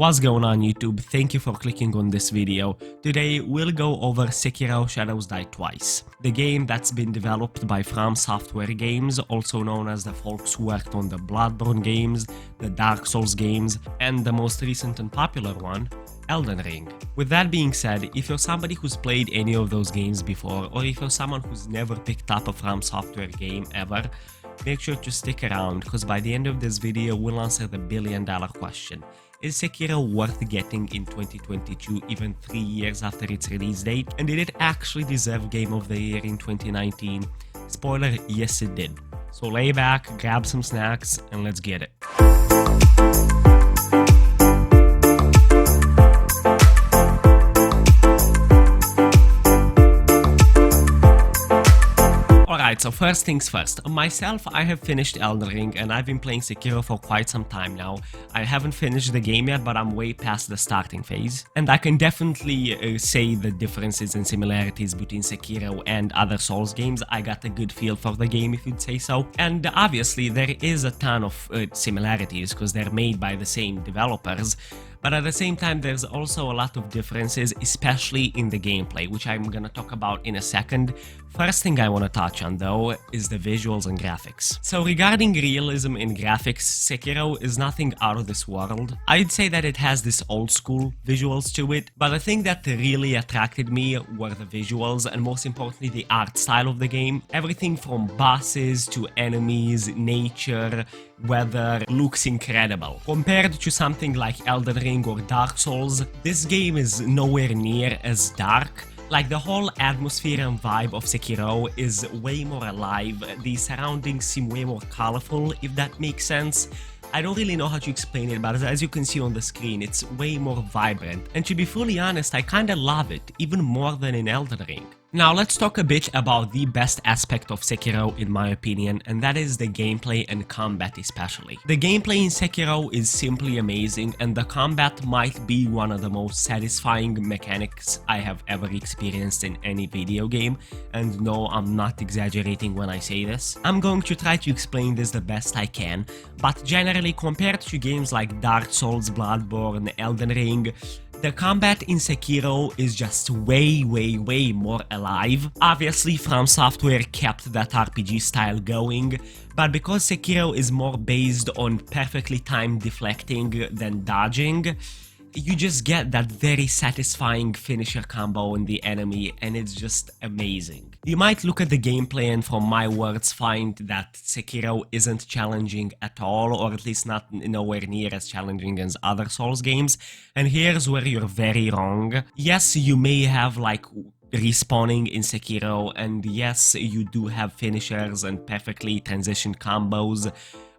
What's going on YouTube? Thank you for clicking on this video. Today we'll go over Sekiro Shadows Die Twice, the game that's been developed by FromSoftware games, also known as the folks who worked on the Bloodborne games, the Dark Souls games, and the most recent and popular one, Elden Ring. With that being said, if you're somebody who's played any of those games before, or if you're someone who's never picked up a FromSoftware game ever, make sure to stick around, because by the end of this video we'll answer the billion-dollar question. Is Sekiro worth getting in 2022, even 3 years after its release date? And did it actually deserve Game of the Year in 2019? Spoiler, yes it did. So lay back, grab some snacks, and let's get it. Alright, so first things first. Myself, I have finished Elden Ring and I've been playing Sekiro for quite some time now. I haven't finished the game yet, but I'm way past the starting phase. And I can definitely say the differences and similarities between Sekiro and other Souls games. I got a good feel for the game, if you'd say so. And obviously there is a ton of similarities because they're made by the same developers. But at the same time, there's also a lot of differences, especially in the gameplay, which I'm gonna talk about in a second. First thing I want to touch on, though, is the visuals and graphics. So regarding realism in graphics, Sekiro is nothing out of this world. I'd say that it has this old school visuals to it, but the thing that really attracted me were the visuals, and most importantly the art style of the game. Everything from bosses to enemies, nature, weather looks incredible. Compared to something like Elden Ring or Dark Souls, this game is nowhere near as dark. Like, the whole atmosphere and vibe of Sekiro is way more alive, the surroundings seem way more colorful, if that makes sense. I don't really know how to explain it, but as you can see on the screen, it's way more vibrant. And to be fully honest, I kinda love it, even more than in Elden Ring. Now let's talk a bit about the best aspect of Sekiro in my opinion, and that is the gameplay and combat especially. The gameplay in Sekiro is simply amazing, and the combat might be one of the most satisfying mechanics I have ever experienced in any video game, and no, I'm not exaggerating when I say this. I'm going to try to explain this the best I can, but generally compared to games like Dark Souls, Bloodborne, Elden Ring, the combat in Sekiro is just way more alive. Obviously, FromSoftware kept that RPG style going, but because Sekiro is more based on perfectly timed deflecting than dodging, you just get that very satisfying finisher combo on the enemy, and it's just amazing. You might look at the gameplay and from my words find that Sekiro isn't challenging at all, or at least not nowhere near as challenging as other Souls games, and here's where you're very wrong. Yes, you may have like respawning in Sekiro, and yes, you do have finishers and perfectly transitioned combos,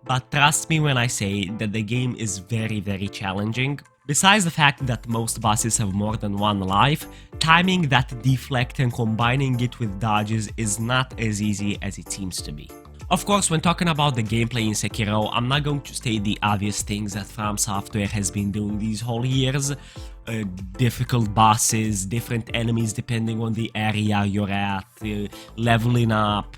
but trust me when I say that the game is very challenging. Besides the fact that most bosses have more than one life, timing that deflect and combining it with dodges is not as easy as it seems to be. Of course, when talking about the gameplay in Sekiro, I'm not going to state the obvious things that FromSoftware has been doing these whole years. Difficult bosses, different enemies depending on the area you're at, leveling up,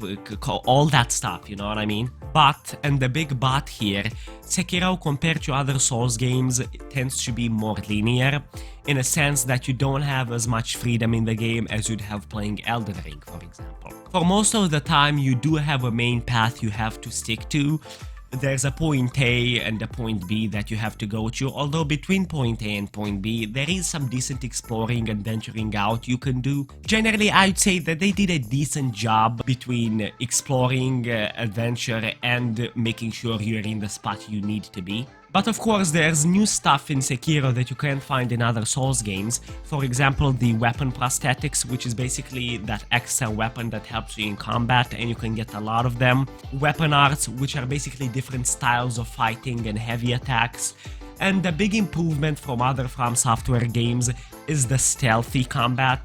all that stuff, you know what I mean? But, and the big but here, Sekiro compared to other Souls games tends to be more linear, in a sense that you don't have as much freedom in the game as you'd have playing Elden Ring, for example. For most of the time, you do have a main path you have to stick to. There's a point A and a point B that you have to go to, although between point A and point B, there is some decent exploring and venturing out you can do. Generally, I'd say that they did a decent job between exploring, adventure, and making sure you're in the spot you need to be. But of course, there's new stuff in Sekiro that you can't find in other Souls games. For example, the weapon prosthetics, which is basically that extra weapon that helps you in combat, and you can get a lot of them. Weapon arts, which are basically different styles of fighting and heavy attacks. And the big improvement from other FromSoftware games is the Stealthy Combat.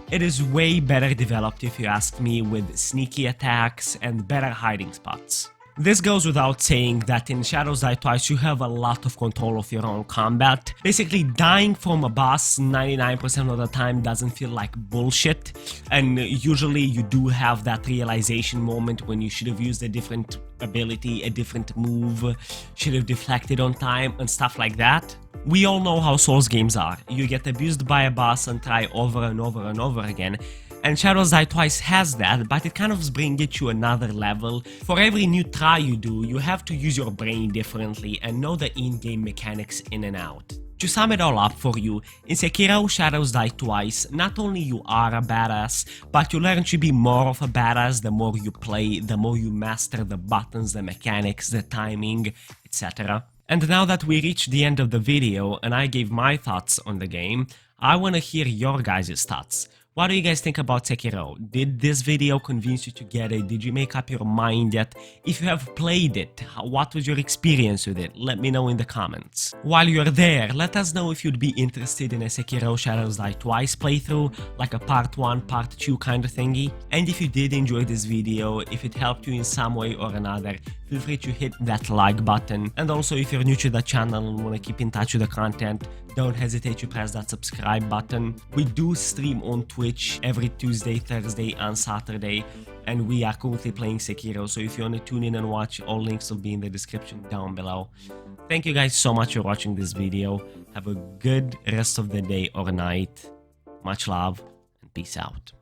It is way better developed if you ask me, with sneaky attacks and better hiding spots. This goes without saying that in Shadows Die Twice you have a lot of control of your own combat. Basically, dying from a boss 99% of the time doesn't feel like bullshit, and usually you do have that realization moment when you should have used a different ability, a different move, should have deflected on time, and stuff like that. We all know how Souls games are. You get abused by a boss and try over and over and over again. And Shadows Die Twice has that, but it kind of brings it to another level. For every new try you do, you have to use your brain differently and know the in-game mechanics in and out. To sum it all up for you, in Sekiro Shadows Die Twice, not only you are a badass, but you learn to be more of a badass the more you play, the more you master the buttons, the mechanics, the timing, etc. And now that we reached the end of the video and I gave my thoughts on the game, I wanna hear your guys' thoughts. What do you guys think about Sekiro? Did this video convince you to get it? Did you make up your mind yet? If you have played it, what was your experience with it? Let me know in the comments. While you're there, let us know if you'd be interested in a Sekiro Shadows Die Twice playthrough, like a part 1, part 2 kind of thingy. And if you did enjoy this video, if it helped you in some way or another, feel free to hit that like button. And also, if you're new to the channel and want to keep in touch with the content, don't hesitate to press that subscribe button. We do stream on Twitch every Tuesday, Thursday, and Saturday, and we are currently playing Sekiro, so if you want to tune in and watch, all links will be in the description down below. Thank you guys so much for watching this video. Have a good rest of the day or night. Much love, and peace out.